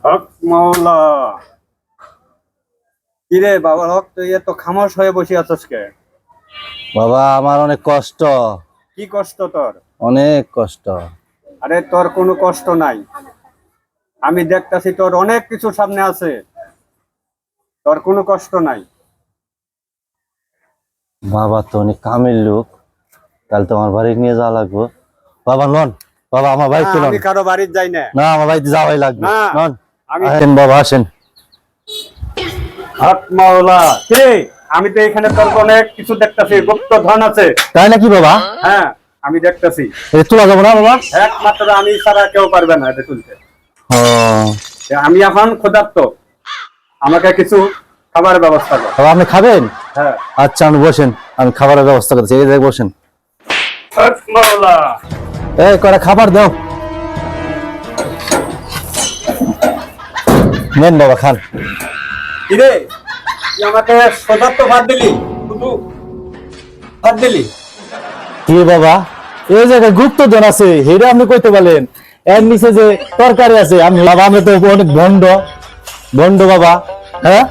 হক মাওলা। কিরে বাবা হক, তুই এত খামোশ হয়ে বসে আছিস কে? বাবা আমার অনেক কষ্ট, কি কষ্ট তোর? অনেক কষ্ট। আরে তোর কোনো কষ্ট নাই, আমি দেখতাছি তোর অনেক কিছু সামনে আছে, তোর কোনো কষ্ট নাই। বাবা তো অনেক কামের লোক, তাহলে তো আমার বাড়ি নিয়ে যাওয়া লাগবে। বাবা নন, বাবা আমার না, বাড়িতে নন। আমি কারো বাড়ির যাই না। না আমার বাড়িতে যাওয়াই লাগবে। না, নন আমি- আসেন বাবা আসেন। হক মাওলা। কিরে, আমি তো এখানে তোর অনেক কিছু দেখতাছি, গুপ্ত ধন আছে। তাই নাকি বাবা? হ্যাঁ, আমি দেখতাছি। এটা তোলা যাবো না বাবা? একমাত্র আমি ছাড়া কেউ পারবে না এটা তুলতে। ও আমি এখন ক্ষুধার্ত, আমাকে কিছু খাবারের ব্যবস্থা কর। বাবা আপনি খাবেন? হ্যাঁ। আচ্ছা আপনি বসেন, আমি খাবারের ব্যবস্থা করতেছি। এই জায়গায় বসেন। হক মাওলা। এই কটা খাবার দাও। নেন বাবা খান। কিরে, তুই আমাকে ক্ষুধার্ত ভাত দিলি, শুধু ভাত দিলি? কি বাবা, এই জায়গায় গুপ্তধন আছে, হেরে আপনি কইতে পারলেন? এর নিচে যে তরকারি আছে, আমি বাবা আমি তো অনেক ভণ্ড ভণ্ড বাবা। হ্যাঁ